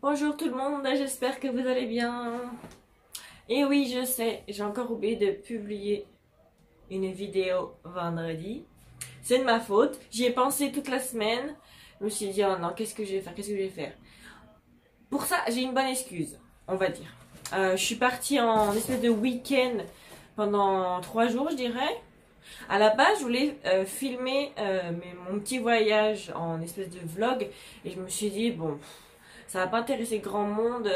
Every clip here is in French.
Bonjour tout le monde, j'espère que vous allez bien. Et oui, je sais, j'ai encore oublié de publier une vidéo vendredi. C'est de ma faute, j'y ai pensé toute la semaine. Je me suis dit, oh non, qu'est-ce que je vais faire, qu'est-ce que je vais faire. Pour ça, j'ai une bonne excuse, on va dire. Je suis partie en espèce de week-end pendant 3 jours, je dirais. À la base, je voulais filmer mon petit voyage en espèce de vlog. Et je me suis dit, bon, ça va pas intéresser grand monde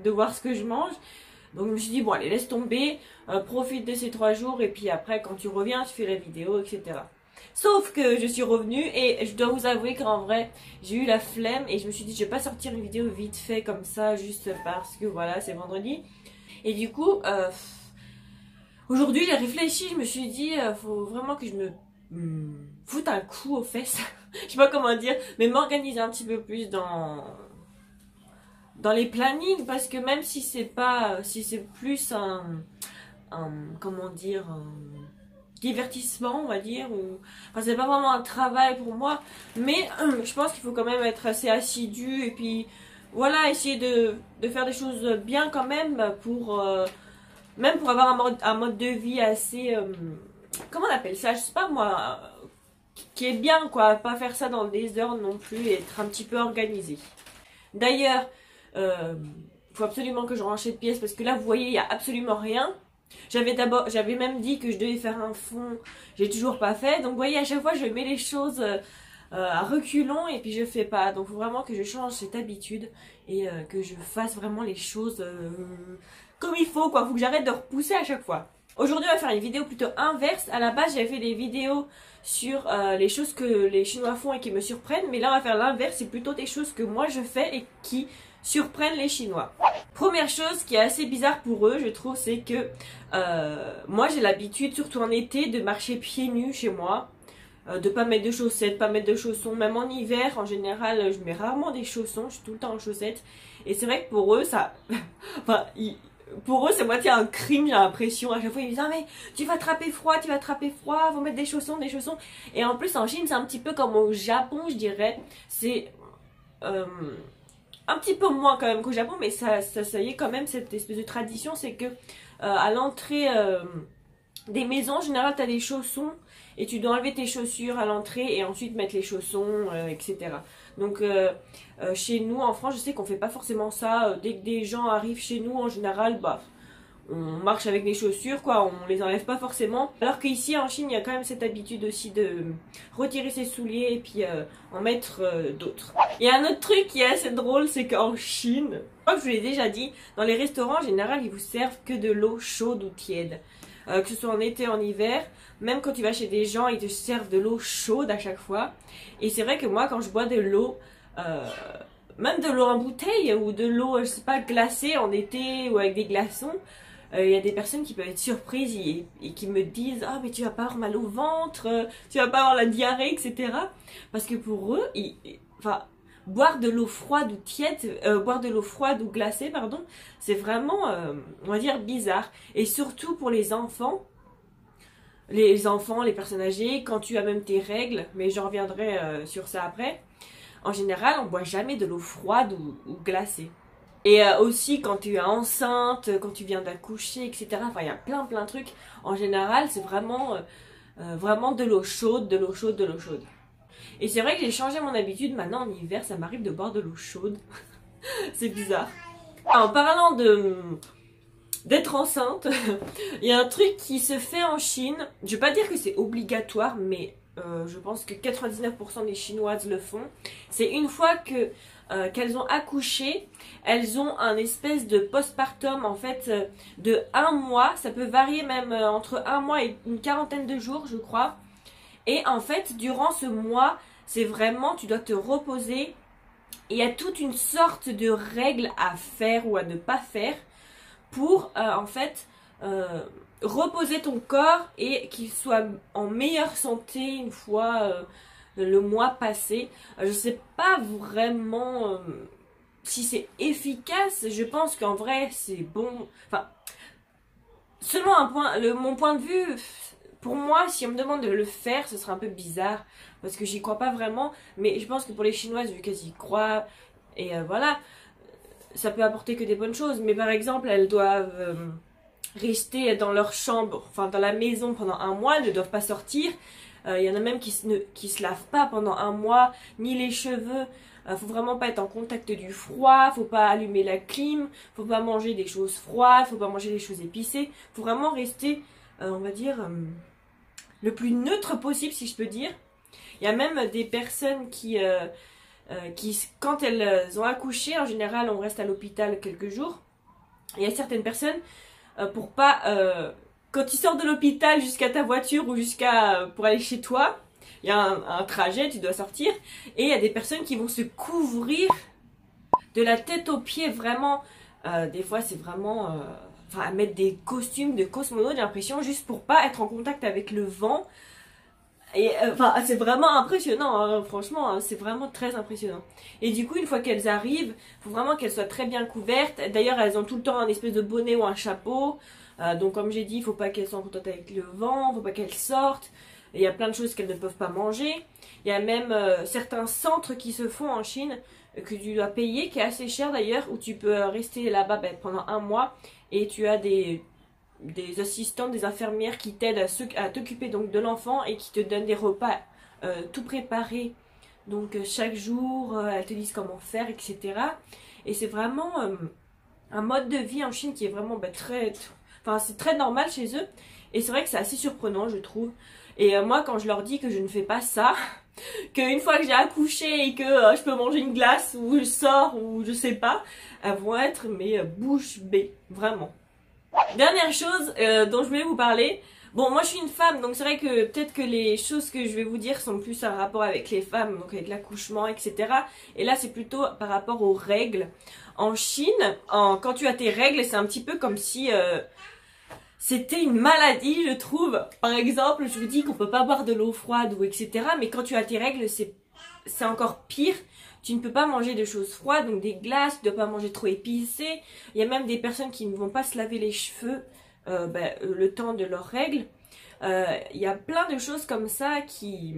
de voir ce que je mange. Donc je me suis dit, bon allez, laisse tomber, profite de ces 3 jours et puis après quand tu reviens, tu fais la vidéo, etc. Sauf que je suis revenue et je dois vous avouer qu'en vrai, j'ai eu la flemme et je me suis dit, je vais pas sortir une vidéo vite fait comme ça, juste parce que voilà, c'est vendredi. Et du coup, aujourd'hui j'ai réfléchi, je me suis dit, faut vraiment que je me foute un coup aux fesses. Je sais pas comment dire, mais m'organiser un petit peu plus dans les plannings, parce que même si c'est pas, si c'est plus comment dire, un divertissement, on va dire, ou, enfin c'est pas vraiment un travail pour moi, mais je pense qu'il faut quand même être assez assidu et puis voilà, essayer de faire des choses bien quand même même pour avoir un mode de vie assez, comment on appelle ça, je sais pas moi, qui est bien quoi, pas faire ça dans le désordre non plus et être un petit peu organisé. D'ailleurs, faut absolument que je range cette pièce parce que là, vous voyez, il n'y a absolument rien. J'avais même dit que je devais faire un fond, j'ai toujours pas fait. Donc, vous voyez, à chaque fois, je mets les choses à reculons et puis je fais pas. Donc, il faut vraiment que je change cette habitude et que je fasse vraiment les choses comme il faut, quoi. Faut que j'arrête de repousser à chaque fois. Aujourd'hui, on va faire une vidéo plutôt inverse. À la base, j'avais fait des vidéos sur les choses que les Chinois font et qui me surprennent. Mais là, on va faire l'inverse. C'est plutôt des choses que moi, je fais et qui surprennent les Chinois. Première chose qui est assez bizarre pour eux, je trouve, c'est que moi, j'ai l'habitude, surtout en été, de marcher pieds nus chez moi. De pas mettre de chaussettes, pas mettre de chaussons. Même en hiver, en général, je mets rarement des chaussons. Je suis tout le temps en chaussettes. Et c'est vrai que pour eux, ça... enfin, pour eux, c'est moitié un crime, j'ai l'impression. À chaque fois, ils me disent, ah mais tu vas attraper froid, faut mettre des chaussons, des chaussons. Et en plus, en Chine, c'est un petit peu comme au Japon, je dirais. C'est un petit peu moins quand même qu'au Japon, mais ça y est quand même, cette espèce de tradition, c'est que à l'entrée des maisons, en général, tu as des chaussons et tu dois enlever tes chaussures à l'entrée et ensuite mettre les chaussons, etc. Donc chez nous en France, je sais qu'on fait pas forcément ça. Dès que des gens arrivent chez nous, en général, bah on marche avec des chaussures, quoi, on les enlève pas forcément. Alors qu'ici en Chine, il y a quand même cette habitude aussi de retirer ses souliers et puis en mettre d'autres. Il y a un autre truc qui est assez drôle, c'est qu'en Chine, comme je vous l'ai déjà dit, dans les restaurants en général, ils vous servent que de l'eau chaude ou tiède. Que ce soit en été, en hiver, même quand tu vas chez des gens, ils te servent de l'eau chaude à chaque fois. Et c'est vrai que moi, quand je bois de l'eau, même de l'eau en bouteille ou de l'eau, je sais pas, glacée en été ou avec des glaçons, il y a des personnes qui peuvent être surprises et qui me disent, ah mais tu vas pas avoir mal au ventre, tu vas pas avoir la diarrhée, etc. Parce que pour eux, enfin, boire de l'eau froide ou tiède, boire de l'eau froide ou glacée, pardon, c'est vraiment, on va dire, bizarre. Et surtout pour les enfants, les personnes âgées, quand tu as même tes règles, mais j'en reviendrai sur ça après, en général, on boit jamais de l'eau froide ou glacée. Et aussi quand tu es enceinte, quand tu viens d'accoucher, etc. Enfin, il y a plein de trucs. En général, c'est vraiment, vraiment de l'eau chaude, de l'eau chaude, de l'eau chaude. Et c'est vrai que j'ai changé mon habitude. Maintenant, en hiver, ça m'arrive de boire de l'eau chaude. C'est bizarre. En parlant d'être enceinte, il y a un truc qui se fait en Chine. Je vais pas dire que c'est obligatoire, mais je pense que 99% des Chinoises le font. C'est une fois que qu'elles ont accouché, elles ont un espèce de postpartum en fait de 1 mois. Ça peut varier même entre 1 mois et une quarantaine de jours, je crois. Et en fait, durant ce mois, c'est vraiment, tu dois te reposer. Et il y a toute une sorte de règles à faire ou à ne pas faire pour en fait reposer ton corps et qu'il soit en meilleure santé une fois le mois passé. Je sais pas vraiment si c'est efficace. Je pense qu'en vrai c'est bon. Enfin, selon mon point de vue, pour moi, si on me demande de le faire, ce serait un peu bizarre parce que j'y crois pas vraiment. Mais je pense que pour les Chinoises, vu qu'elles y croient, et voilà. ça peut apporter que des bonnes choses. Mais par exemple, elles doivent rester dans leur chambre, enfin dans la maison pendant un mois, elles ne doivent pas sortir. Il y en a même qui se lavent pas pendant un mois, ni les cheveux. Faut vraiment pas être en contact du froid, faut pas allumer la clim, faut pas manger des choses froides, faut pas manger des choses épicées. Faut vraiment rester, on va dire, le plus neutre possible, si je peux dire. Il y a même des personnes qui quand elles ont accouché, en général, on reste à l'hôpital quelques jours. Il y a certaines personnes, pour pas... quand tu sors de l'hôpital jusqu'à ta voiture ou pour aller chez toi, il y a un trajet, tu dois sortir. Et il y a des personnes qui vont se couvrir de la tête aux pieds, vraiment. Des fois, c'est vraiment... à mettre des costumes de cosmonautes, j'ai l'impression, juste pour pas être en contact avec le vent. Et c'est vraiment impressionnant, hein, franchement, hein, c'est vraiment très impressionnant. Et du coup, une fois qu'elles arrivent, faut vraiment qu'elles soient très bien couvertes. D'ailleurs, elles ont tout le temps un espèce de bonnet ou un chapeau. Donc comme j'ai dit, il faut pas qu'elles soient en contact avec le vent, faut pas qu'elles sortent. Il y a plein de choses qu'elles ne peuvent pas manger. Il y a même certains centres qui se font en Chine que tu dois payer, qui est assez cher d'ailleurs, où tu peux rester là-bas pendant un mois et tu as des assistantes, des infirmières qui t'aident à t'occuper donc de l'enfant et qui te donnent des repas tout préparés. Donc chaque jour, elles te disent comment faire, etc. Et c'est vraiment un mode de vie en Chine qui est vraiment c'est très normal chez eux. Et c'est vrai que c'est assez surprenant, je trouve. Et moi, quand je leur dis que je ne fais pas ça, qu'une fois que j'ai accouché et que je peux manger une glace ou je sors ou je sais pas, elles vont être bouche bée, vraiment. Dernière chose dont je voulais vous parler. Bon, moi je suis une femme, donc c'est vrai que peut-être que les choses que je vais vous dire sont plus en rapport avec les femmes, donc avec l'accouchement, etc. Et là, c'est plutôt par rapport aux règles. En Chine, quand tu as tes règles, c'est un petit peu comme si c'était une maladie, je trouve. Par exemple, je vous dis qu'on peut pas boire de l'eau froide ou etc. Mais quand tu as tes règles, c'est encore pire. Tu ne peux pas manger de choses froides, donc des glaces, tu ne dois pas manger trop épicé. Il y a même des personnes qui ne vont pas se laver les cheveux le temps de leurs règles. Il y a plein de choses comme ça qui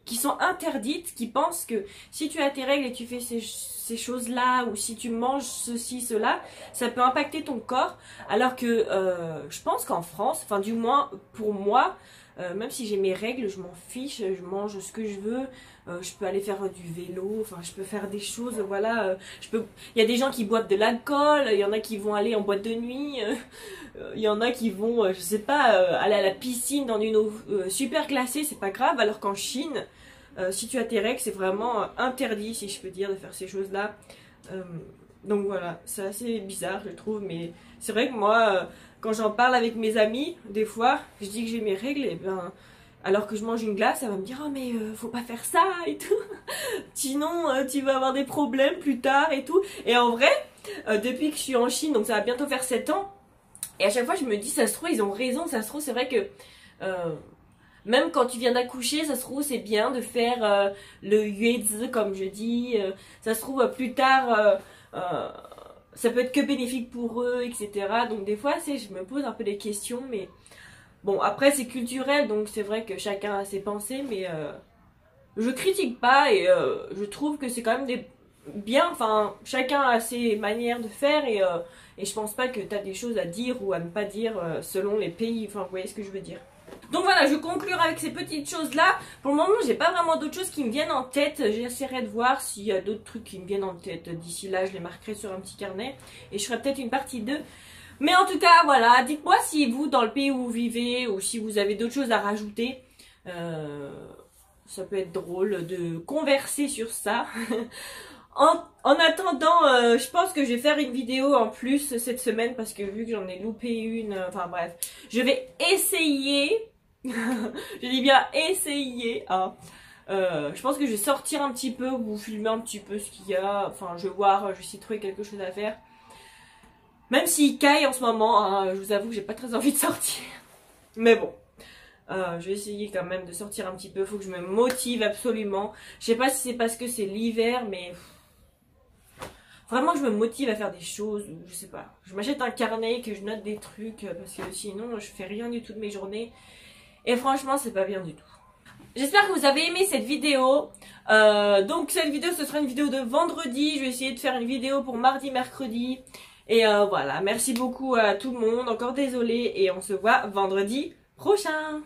sont interdites, qui pensent que si tu as tes règles et tu fais ces choses-là, ou si tu manges ceci, cela, ça peut impacter ton corps. Alors que je pense qu'en France, enfin du moins pour moi, même si j'ai mes règles, je m'en fiche, je mange ce que je veux, je peux aller faire du vélo, enfin je peux faire des choses, voilà, il y a des gens qui boivent de l'alcool, il y en a qui vont aller en boîte de nuit, il y en a qui vont, je sais pas, aller à la piscine dans une eau super glacée, c'est pas grave, alors qu'en Chine, si tu as tes règles, c'est vraiment interdit, si je peux dire, de faire ces choses-là. Donc voilà, c'est assez bizarre, je trouve, mais c'est vrai que moi, quand j'en parle avec mes amis, des fois, je dis que j'ai mes règles, et ben, alors que je mange une glace, elle va me dire « Oh mais faut pas faire ça et tout, sinon tu vas avoir des problèmes plus tard et tout. » Et en vrai, depuis que je suis en Chine, donc ça va bientôt faire 7 ans, et à chaque fois je me dis « Ça se trouve, ils ont raison, ça se trouve, c'est vrai que... » même quand tu viens d'accoucher, ça se trouve c'est bien de faire le yuezi comme je dis. Ça se trouve plus tard, ça peut être que bénéfique pour eux, etc. Donc des fois, je me pose un peu des questions, mais bon après c'est culturel, donc c'est vrai que chacun a ses pensées, mais je critique pas et je trouve que c'est quand même bien. Enfin, chacun a ses manières de faire et je pense pas que tu as des choses à dire ou à ne pas dire selon les pays. Enfin, vous voyez ce que je veux dire. Donc voilà, je conclure avec ces petites choses-là. Pour le moment, j'ai pas vraiment d'autres choses qui me viennent en tête. J'essaierai de voir s'il y a d'autres trucs qui me viennent en tête. D'ici là, je les marquerai sur un petit carnet. Et je ferai peut-être une partie 2. Mais en tout cas, voilà. Dites-moi si vous, dans le pays où vous vivez, ou si vous avez d'autres choses à rajouter. Ça peut être drôle de converser sur ça. En attendant, je pense que je vais faire une vidéo en plus cette semaine. Parce que vu que j'en ai loupé une, enfin bref. Je vais essayer... je dis bien essayer, hein. Je pense que je vais sortir un petit peu, vous filmer un petit peu ce qu'il y a. Enfin, je vais voir, je vais essayer de trouver quelque chose à faire. Même s'il caille en ce moment, hein, je vous avoue que j'ai pas très envie de sortir. Mais bon, je vais essayer quand même de sortir un petit peu. Faut que je me motive absolument. Je sais pas si c'est parce que c'est l'hiver, mais vraiment je me motive à faire des choses. Je sais pas. Je m'achète un carnet, que je note des trucs, parce que sinon je fais rien du tout de mes journées. Et franchement, c'est pas bien du tout. J'espère que vous avez aimé cette vidéo. Donc cette vidéo, ce sera une vidéo de vendredi. Je vais essayer de faire une vidéo pour mardi, mercredi. Et voilà, merci beaucoup à tout le monde. Encore désolée et on se voit vendredi prochain.